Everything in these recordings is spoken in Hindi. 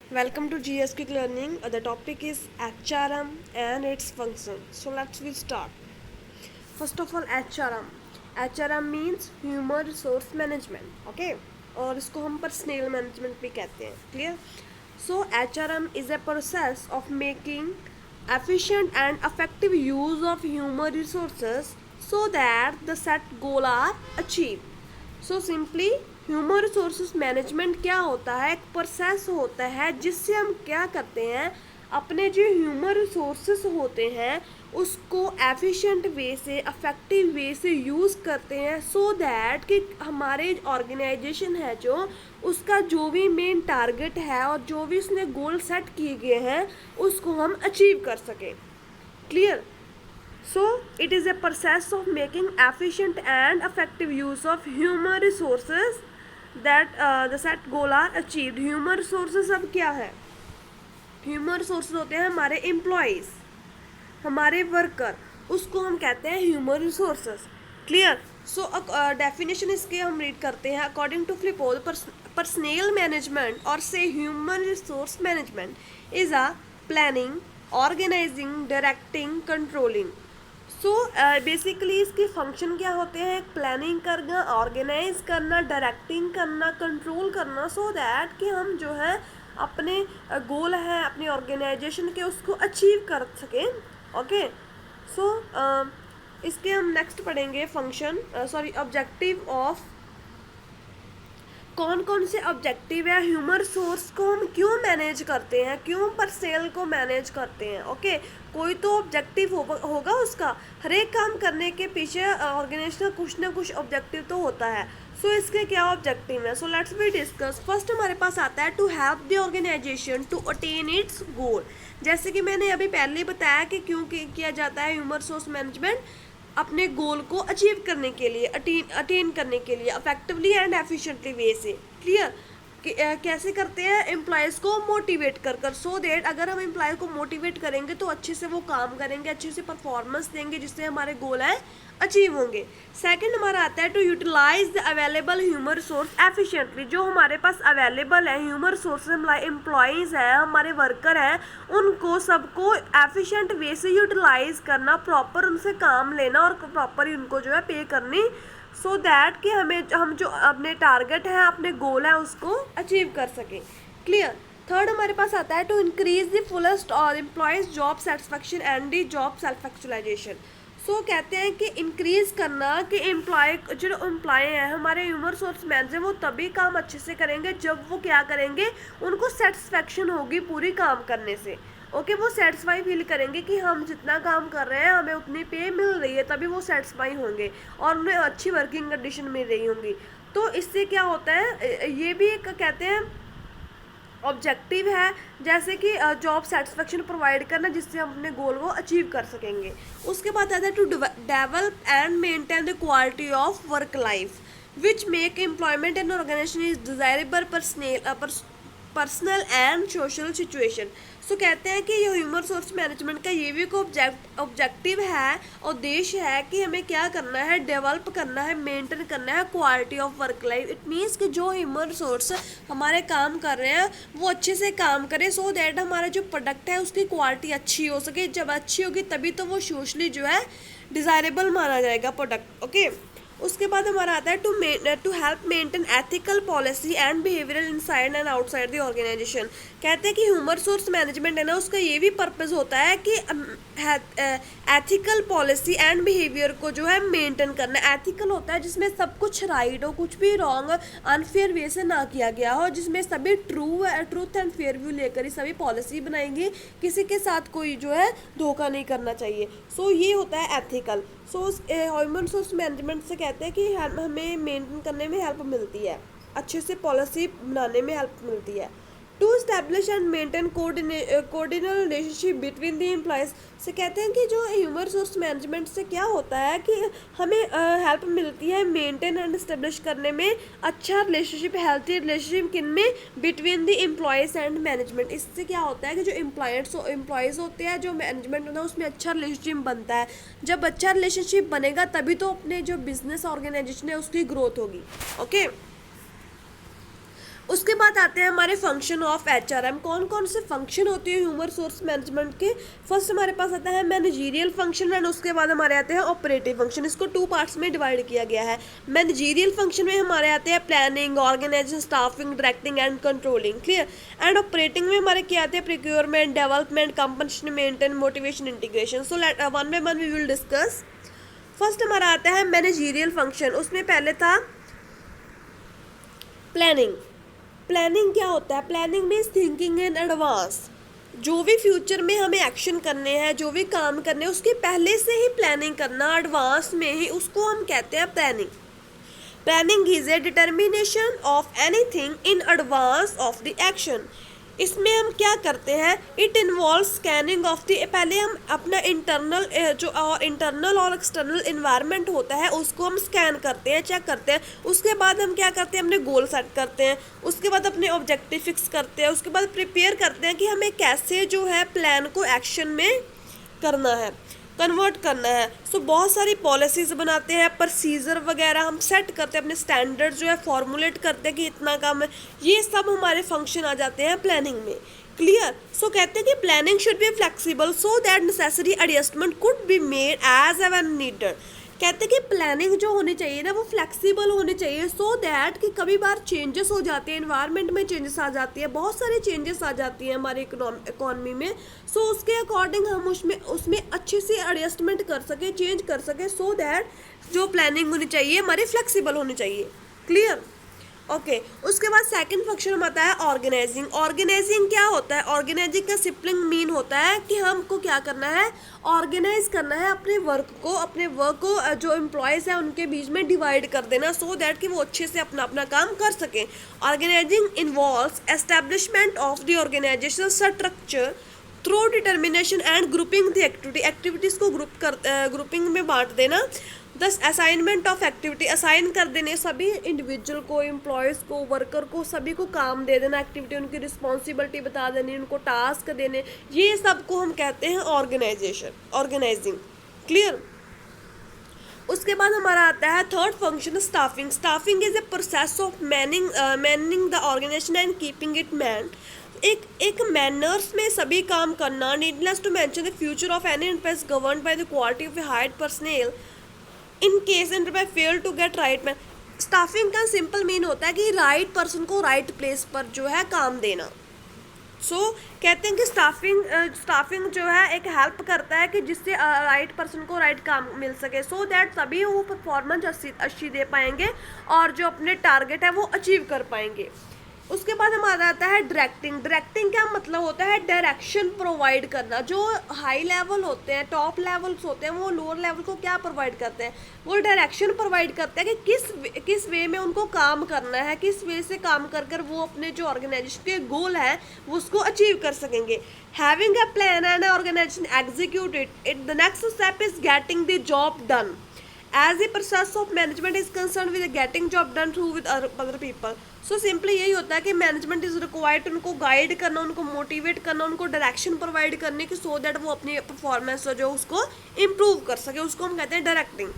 Welcome to GS Quick Learning. The topic is HRM and its function. So let's we start. First of all, HRM. HRM means Human Resource Management. Okay, और इसको हम पर्सनल मैनेजमेंट भी कहते हैं. Clear? So HRM is a process of making efficient and effective use of human resources so that the set goal are achieved. So simply human resource management क्या होता है, एक प्रोसेस होता है जिससे हम क्या करते हैं, अपने जो ह्यूमन रिसोर्सेस होते हैं उसको एफिशिएंट वे से इफेक्टिव वे से यूज़ करते हैं सो दैट कि हमारे ऑर्गेनाइजेशन है जो उसका जो भी मेन टारगेट है और जो भी उसने गोल सेट किए गए हैं उसको हम अचीव कर सकें. Clear? So it is a process of making efficient and effective use of human resources that the set goal are achieved. Human resources अब क्या है? Human resources होते हैं हमारे employees, हमारे worker, उसको हम कहते हैं human resources. Clear? So definition इसके हम read करते हैं. According to Flippo, personnel management or say human resource management is a planning, organizing, directing, controlling. So basically इसके फंक्शन क्या होते हैं, प्लानिंग करना, ऑर्गेनाइज करना, डायरेक्टिंग करना, कंट्रोल करना सो दैट कि हम जो है अपने गोल है अपनी ऑर्गेनाइजेशन के उसको अचीव कर सकें. ओके, सो इसके हम नेक्स्ट पढ़ेंगे फंक्शन ऑब्जेक्टिव ऑफ. कौन कौन से ऑब्जेक्टिव है ह्यूमन रिसोर्स को हम क्यों मैनेज करते हैं, क्यों पर्सनल को मैनेज करते हैं. ओके, कोई तो ऑब्जेक्टिव होगा उसका. हर एक काम करने के पीछे ऑर्गेनाइजेशन का कुछ ना कुछ ऑब्जेक्टिव तो होता है. सो इसके क्या ऑब्जेक्टिव है, so let's be discuss. First हमारे पास आता है to help the organisation to attain its goal. जैसे कि मैंने अभी पहले ही बताया कि क्यों किया जाता है ह्यूमन रिसोर्स मैनेजमेंट, अपने गोल को अचीव करने के लिए, अटेन करने के लिए इफेक्टिवली एंड एफिशिएंटली वे से. क्लियर? कैसे करते हैं, एम्प्लॉयज़ को मोटिवेट कर कर सो दैट अगर हम एम्प्लॉय को मोटिवेट करेंगे तो अच्छे से वो काम करेंगे, अच्छे से परफॉर्मेंस देंगे जिससे हमारे गोल है अचीव होंगे. सेकंड हमारा आता है to utilise the available human resource efficiently. जो हमारे पास अवेलेबल है ह्यूमन रिसोर्स, एम्प्लॉयज़ हैं, हमारे वर्कर हैं, उनको सबको एफिशिएंट वे से यूटिलाइज करना, प्रॉपर उनसे काम लेना और प्रॉपर उनको जो है पे करनी सो दैट कि हम जो अपने टारगेट है, अपने गोल है उसको अचीव कर सकें. क्लियर? थर्ड हमारे पास आता है टू इंक्रीज द फुलेस्ट और employees job satisfaction and the job self actualisation. So कहते हैं कि इंक्रीज करना कि जो एम्प्लॉय हैं हमारे ह्यूमन रिसोर्स मैनेजर वो तभी काम अच्छे से करेंगे जब वो क्या करेंगे, उनको सेटिस्फैक्शन होगी पूरी काम करने से. ओके, वो सेटिस्फाई फील करेंगे कि हम जितना काम कर रहे हैं हमें उतनी पे मिल रही है, तभी वो सेटिस्फाई होंगे और उन्हें अच्छी वर्किंग कंडीशन मिल रही होंगी. तो इससे क्या होता है, ये भी एक कहते हैं ऑब्जेक्टिव है, जैसे कि जॉब सेटिस्फेक्शन प्रोवाइड करना जिससे हम अपने गोल को अचीव कर सकेंगे. उसके बाद आता है to develop and maintain the quality of work life which make employment and organisation is desirable personal and social situation. So कहते हैं कि ये ह्यूमन रिसोर्स मैनेजमेंट का ये भी एक ऑब्जेक्टिव है, उद्देश्य है कि हमें क्या करना है, डेवलप करना है, मेंटेन करना है quality of work life. It means कि जो ह्यूमन रिसोर्स हमारे काम कर रहे हैं वो अच्छे से काम करें सो दैट हमारा जो प्रोडक्ट है उसकी क्वालिटी अच्छी हो सके. जब अच्छी होगी तभी तो वो सोशली जो है डिज़ायरेबल माना जाएगा प्रोडक्ट. ओके, उसके बाद हमारा आता है to help maintain ethical policy and behaviour inside and outside the organisation. कहते हैं कि ह्यूमन रिसोर्स मैनेजमेंट है ना, उसका ये भी पर्पस होता है कि एथिकल पॉलिसी एंड बिहेवियर को जो है मेंटेन करना. एथिकल होता है जिसमें सब कुछ राइट हो, कुछ भी रॉन्ग अनफेयर वे से ना किया गया हो, जिसमें सभी ट्रूथ एंड फेयर व्यू लेकर ही सभी पॉलिसी बनाएंगी, किसी के साथ कोई जो है धोखा नहीं करना चाहिए. सो ये होता है ethical. So human resource management से कहते हैं कि हमें मेंटेन करने में हेल्प मिलती है, अच्छे से पॉलिसी बनाने में हेल्प मिलती है. To establish and maintain coordinate relationship between the employees. से कहते हैं कि जो ह्यूमन रिसोर्स मैनेजमेंट से क्या होता है कि हमें हेल्प मिलती है मेंटेन एंड इस्टेब्लिश करने में अच्छा रिलेशनशिप, हेल्थी रिलेशनशिप किन में, between the employees and management. इससे क्या होता है कि जो एम्प्लॉयज़ होते हैं, जो मैनेजमेंट होता है उसमें अच्छा रिलेशनशिप बनता है. जब अच्छा रिलेशनशिप बनेगा तभी तो अपने जो बिजनेस ऑर्गेनाइजेशन है उसकी ग्रोथ होगी. ओके, उसके बाद आते हैं हमारे फंक्शन ऑफ एचआरएम। कौन कौन से फंक्शन होते हैं ह्यूमन रिसोर्स मैनेजमेंट के? फर्स्ट हमारे पास आता है मैनेजरियल फंक्शन एंड उसके बाद हमारे आते हैं ऑपरेटिव फंक्शन। इसको 2 पार्ट्स में डिवाइड किया गया है। मैनेजरियल फंक्शन में हमारे आते हैं planning, organisation, staffing, directing and controlling, clear. And operating में हमारे क्या आते हैं? Procurement, development, compensation, maintain, motivation, integration. So one by one we will discuss. First हमारा आता है मैनेजरियल फंक्शन। उसमें पहले था प्लानिंग। प्लानिंग क्या होता है? Planning means thinking in advance. जो भी फ्यूचर में हमें एक्शन करने हैं, जो भी काम करने हैं, उसके पहले से ही प्लानिंग करना, एडवांस में ही, उसको हम कहते हैं planning. Planning is a determination of anything in advance of the action. इसमें हम क्या करते हैं? It involve scanning of the, पहले हम अपना इंटरनल जो और इंटरनल और एक्सटर्नल इन्वायरमेंट होता है उसको हम स्कैन करते हैं, चेक करते हैं। उसके बाद हम क्या करते हैं? अपने गोल सेट करते हैं, उसके बाद अपने ऑब्जेक्टिव फिक्स करते हैं, उसके बाद प्रिपेयर करते हैं कि हमें कैसे जो है प्लान को एक्शन में करना है, कन्वर्ट करना है। सो बहुत सारी पॉलिसीज़ बनाते हैं, प्रोसीजर वगैरह हम सेट करते हैं, अपने स्टैंडर्ड जो है फॉर्मुलेट करते हैं कि इतना काम है। ये सब हमारे फंक्शन आ जाते हैं प्लानिंग में, क्लियर। सो कहते हैं कि planning should be flexible so that necessary adjustment could be made as एवन नीडेड। कहते हैं कि प्लानिंग जो होनी चाहिए ना वो फ्लेक्सिबल होनी चाहिए, सो दैट कि कभी बार चेंजेस हो जाते हैं, इन्वायरमेंट में चेंजेस आ जाती है, बहुत सारी चेंजेस आ जाती हैं हमारे इकोनॉमी में। सो उसके अकॉर्डिंग हम उसमें अच्छे से एडजस्टमेंट कर सकें, चेंज कर सकें, सो दैट जो प्लानिंग होनी चाहिए हमारी फ्लेक्सिबल होनी चाहिए, क्लियर। ओके उसके बाद सेकंड फंक्शन आता है ऑर्गेनाइजिंग। ऑर्गेनाइजिंग क्या होता है? ऑर्गेनाइजिंग का सिंपल मीन होता है कि हमको क्या करना है? ऑर्गेनाइज करना है अपने वर्क को जो एम्प्लॉयज़ हैं उनके बीच में डिवाइड कर देना, सो दैट कि वो अच्छे से अपना अपना काम कर सकें। Organising involves establishment of the organisation structure through determination and grouping the activities को ग्रुपिंग में बांट देना। दस असाइनमेंट ऑफ एक्टिविटी, असाइन कर देने सभी इंडिविजुअल को, एम्प्लॉयज़ को, वर्कर को, सभी को काम दे देना, एक्टिविटी उनकी रिस्पॉन्सिबिलिटी बता देनी, उनको टास्क देने, ये सब को हम कहते हैं ऑर्गेनाइजिंग, क्लियर। उसके बाद हमारा आता है third function staffing. Staffing is a process of manning the organisation and keeping it man. एक मैनर्स में सभी काम करना। Needless to mention the future of any interest govern by the quality of a hired personnel in case enterprise fail to get right man. Staffing का सिंपल मीन होता है कि राइट पर्सन को राइट प्लेस पर जो है काम देना। सो कहते हैं कि स्टाफिंग जो है एक हेल्प करता है कि जिससे राइट पर्सन को राइट काम मिल सके, सो दैट सभी वो परफॉर्मेंस अच्छी दे पाएंगे और जो अपने टारगेट है वो अचीव कर पाएंगे। उसके बाद हमारा आता है डायरेक्टिंग। डायरेक्टिंग क्या मतलब होता है? डायरेक्शन प्रोवाइड करना। जो हाई लेवल होते हैं, टॉप लेवल्स होते हैं, वो लोअर लेवल को क्या प्रोवाइड करते हैं? वो डायरेक्शन प्रोवाइड करते हैं कि किस वे में उनको काम करना है, किस वे से काम कर कर वो अपने जो ऑर्गेनाइजेशन के गोल है वो उसको अचीव कर सकेंगे। Having a plan and organisation execute it the next step is getting the job done. As the process of management is concerned with getting job done through with other people. So simply यही होता है कि मैनेजमेंट इज रिक्वायर्ड उनको गाइड करना, उनको मोटिवेट करना, उनको डायरेक्शन प्रोवाइड करने की, सो दैट वो अपनी परफॉर्मेंस जो उसको इम्प्रूव कर सके, उसको हम कहते हैं डायरेक्टिंग।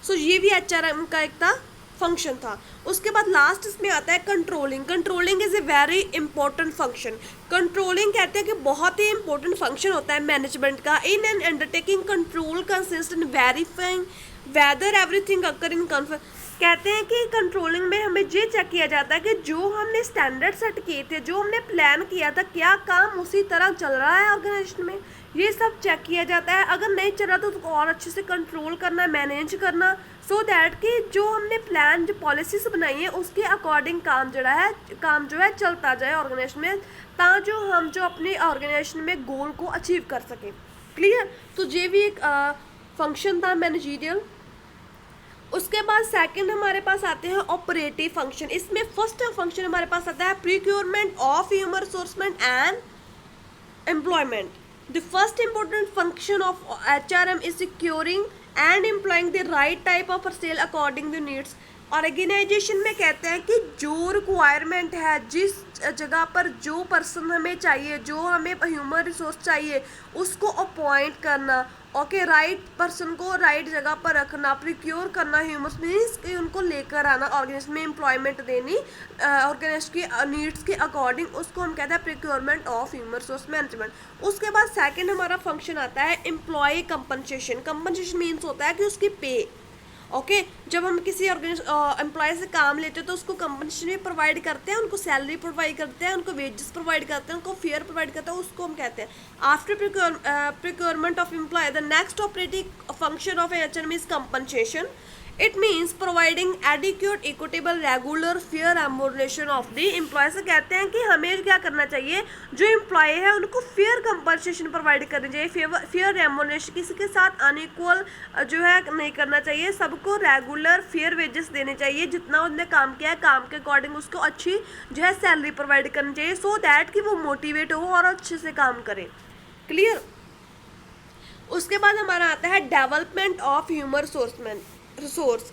सो ये भी HRM का एक था फंक्शन था। उसके बाद लास्ट इसमें आता है controlling. Controlling is a very important function. Controlling कहते हैं कि बहुत ही इंपॉर्टेंट फंक्शन होता है मैनेजमेंट का। In an undertaking control consist in verifying whether everything occur in confirm. कहते हैं कि कंट्रोलिंग में हमें ये चेक किया जाता है कि जो हमने स्टैंडर्ड सेट किए थे, जो हमने प्लान किया था, क्या काम उसी तरह चल रहा है ऑर्गेनाइजेशन में, ये सब चेक किया जाता है। अगर नहीं चल रहा तो उसको और अच्छे से कंट्रोल करना, मैनेज करना, सो दैट कि जो हमने प्लान, जो पॉलिसीज बनाई है उसके अकॉर्डिंग काम जो है चलता जाए ऑर्गेनाइजेशन में, ताकि हम जो अपने ऑर्गेनाइजेशन में गोल को अचीव कर सकें, क्लियर। तो ये भी एक फंक्शन था मैनेजरियल। उसके बाद सेकंड हमारे पास आते हैं ऑपरेटिव फंक्शन। इसमें फर्स्ट फंक्शन हमारे पास आता है procurement of human resourcement and employment. The first important function of HRM is securing and employing the right type of personnel according to needs. Organisation में कहते हैं कि जो रिक्वायरमेंट है, जिस जगह पर जो पर्सन हमें चाहिए, जो हमें ह्यूमन रिसोर्स चाहिए, उसको अपॉइंट करना, ओके, राइट पर्सन को राइट जगह पर रखना, प्रिक्योर करना, ह्यूमन मीन्स कि उनको लेकर आना, ऑर्गेनाइजेशन में एम्प्लॉयमेंट देनी ऑर्गेनाइजेशन की नीड्स के अकॉर्डिंग, उसको हम कहते हैं procurement of human resource management. उसके बाद सेकंड हमारा फंक्शन आता है एम्प्लॉय कंपनसेशन। कंपनसेशन मीन्स होता है कि उसकी पे, ओके जब हम किसी एम्प्लॉय से काम लेते हैं तो उसको कंपनसेशन भी प्रोवाइड करते हैं, उनको सैलरी प्रोवाइड करते हैं, उनको वेजेस प्रोवाइड करते हैं, उनको फेयर प्रोवाइड करते हैं, उसको हम कहते हैं after procurement of employee the next operating function of HR is compensation. It means providing adequate equitable regular fair remuneration of the employee. से कहते हैं कि हमें क्या करना चाहिए, जो एम्प्लॉय है उनको फेयर कंपनसेशन प्रोवाइड करनी चाहिए, फेयर रेम्यूनरेशन, किसी के साथ अनइक्वल जो है नहीं करना चाहिए, सबको रेगुलर फेयर वेजेस देने चाहिए, जितना उसने काम किया है काम के अकॉर्डिंग उसको अच्छी जो है सैलरी प्रोवाइड करनी चाहिए, सो दैट कि वो मोटिवेट हो और अच्छे से काम करे। क्लियर। उसके बाद हमारा आता है development of human resource.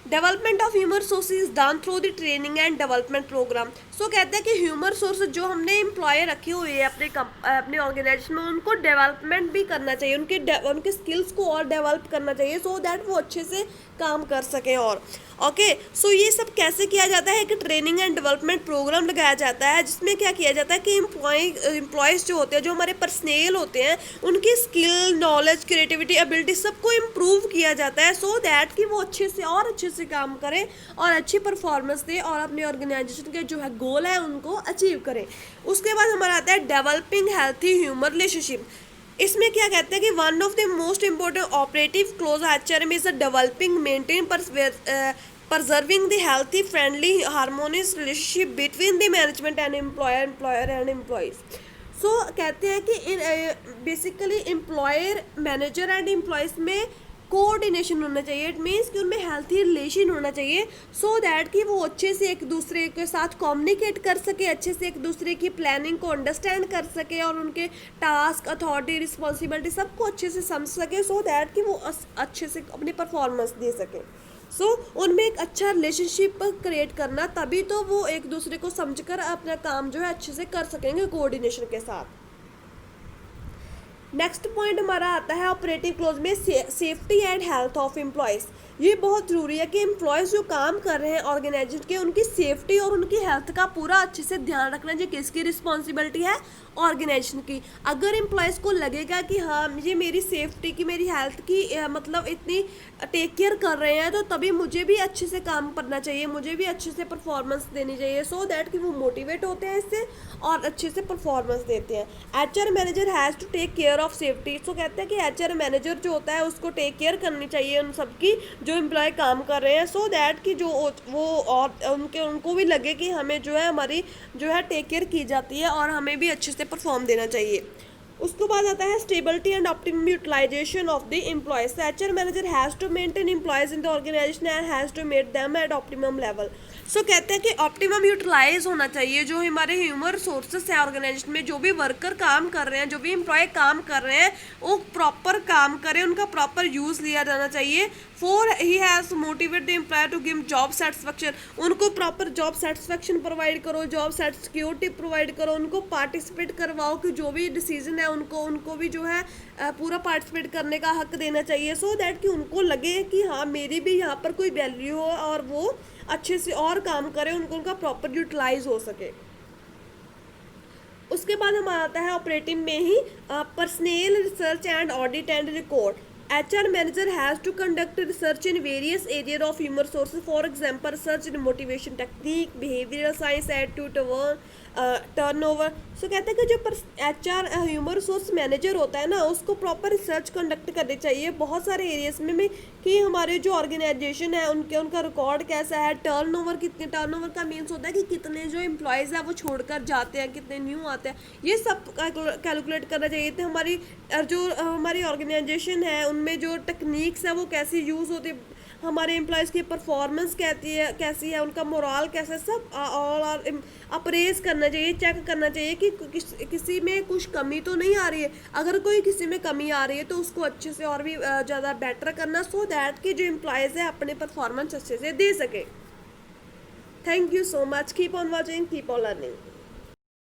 Development of human resource is done through the training and development programme. So कहते हैं कि ह्यूमन रिसोर्स जो हमने एम्प्लॉय रखे हुए हैं अपने ऑर्गेनाइजेशन में, उनको डेवलपमेंट भी करना चाहिए, उनके स्किल्स को और डेवलप करना चाहिए, सो दैट वो अच्छे से काम कर सकें। और ओके सो ये सब कैसे किया जाता है कि ट्रेनिंग एंड डेवलपमेंट प्रोग्राम लगाया जाता है, जिसमें क्या किया जाता है कि एम्प्लॉयज़ जो होते हैं, जो हमारे पर्सनेल होते हैं, उनकी स्किल, नॉलेज, क्रिएटिविटी, एबिलिटी सबको इम्प्रूव किया जाता है, सो दैट कि वो अच्छे से और अच्छे से काम करें और अच्छी परफॉर्मेंस दें और अपने ऑर्गेनाइजेशन के जो है गोल है उनको अचीव करें। उसके बाद हमारा आता है डेवलपिंग हेल्थी ह्यूमन रिलेशनशिप। इसमें क्या कहते हैं कि one of the most important operative close HRM is developing maintain preserving the healthy, friendly, harmonious relationship between the management and employer and employees. So कहते हैं कि basically employer, manager and employees में कोऑर्डिनेशन होना चाहिए। इट मीन्स कि उनमें हेल्थी रिलेशन होना चाहिए, सो दैट कि वो अच्छे से एक दूसरे के साथ कम्युनिकेट कर सके, अच्छे से एक दूसरे की प्लानिंग को अंडरस्टैंड कर सके और उनके टास्क, अथॉरिटी, रिस्पॉन्सिबिलिटी सबको अच्छे से समझ सके, सो दैट कि वो अच्छे से अपनी परफॉर्मेंस दे सके। सो उनमें एक अच्छा रिलेशनशिप क्रिएट करना, तभी तो वो एक दूसरे को समझकर अपना काम जो है अच्छे से कर सकेंगे कोऑर्डिनेशन के साथ। नेक्स्ट पॉइंट हमारा आता है ऑपरेटिव क्लोज में safety and health of employees. ये बहुत ज़रूरी है कि एम्प्लॉयज़ जो काम कर रहे हैं ऑर्गेनाइजेशन के, उनकी सेफ्टी और उनकी हेल्थ का पूरा अच्छे से ध्यान रखना। ये किसकी रिस्पॉन्सिबिलिटी है? ऑर्गेनाइजेशन की। अगर एम्प्लॉयज़ को लगेगा कि हाँ ये मेरी सेफ्टी की, मेरी हेल्थ की मतलब इतनी टेक केयर कर रहे हैं, तो तभी मुझे भी अच्छे से काम करना चाहिए, मुझे भी अच्छे से परफॉर्मेंस देनी चाहिए, सो दैट कि वो मोटिवेट होते हैं इससे और अच्छे से परफॉर्मेंस देते हैं। HR manager has to take care of safety. So कहते हैं कि एचआर मैनेजर जो होता है उसको टेक केयर करनी चाहिए उन सबकी जो एम्प्लॉय काम कर रहे हैं, सो दैट कि जो वो और उनको भी लगे कि हमें जो है हमारी जो है टेक केयर की जाती है और हमें भी अच्छे से परफॉर्म देना चाहिए। उसके बाद आता है stability and optimum utilisation of the employees. HR manager has to maintain employees in the organisation and has to make them at optimum level. So कहते हैं कि ऑप्टिमम यूटिलाइज होना चाहिए जो हमारे ह्यूमन रिसोर्सेस है ऑर्गेनाइजेशन में, जो भी वर्कर काम कर रहे हैं, जो भी एम्प्लॉय काम कर रहे हैं, वो प्रॉपर काम करें, उनका प्रॉपर यूज़ लिया जाना चाहिए। For he has motivate the employer to give job satisfaction. उनको प्रॉपर जॉब सेटिस्फेक्शन प्रोवाइड करो, जॉब सिक्योरिटी प्रोवाइड करो, उनको पार्टिसिपेट करवाओ कि जो भी डिसीजन है उनको भी जो है पूरा पार्टिसिपेट करने का हक देना चाहिए, सो दैट कि उनको लगे कि हाँ मेरी भी यहाँ पर कोई वैल्यू हो और वो अच्छे से और काम करें, उनका प्रॉपर यूटिलाइज हो सके। उसके बाद हमारा आता है ऑपरेटिव में ही personal research and audit and record. HR manager has to conduct research in various areas of human resources. For example, research in motivation technique, behavioral science, attitude, turnover. So कहते हैं कि जो HR ह्यूमन रिसोर्स मैनेजर होता है ना, उसको प्रॉपर रिसर्च कंडक्ट करनी चाहिए बहुत सारे एरियाज में कि हमारे जो ऑर्गेनाइजेशन है उनका रिकॉर्ड कैसा है, टर्नओवर टर्नओवर का मीन्स होता है कि कितने जो एम्प्लॉयज़ हैं वो छोड़कर जाते हैं, कितने न्यू आते हैं, ये सब कैलकुलेट करना चाहिए। तो हमारी जो हमारी ऑर्गेनाइजेशन है उनमें जो टेक्निक्स है वो कैसी यूज़ होती है, हमारे एम्प्लॉयज़ की परफॉर्मेंस कैसी है, उनका मोरल कैसा है, सब ऑल आर अप्रेज करना चाहिए, चेक करना चाहिए कि किसी में कुछ कमी तो नहीं आ रही है। अगर कोई किसी में कमी आ रही है तो उसको अच्छे से और भी ज़्यादा बेटर करना, सो दैट कि जो एम्प्लॉयज़ है अपने परफॉर्मेंस अच्छे से दे सके। Thank you so much, keep on watching, keep on learning.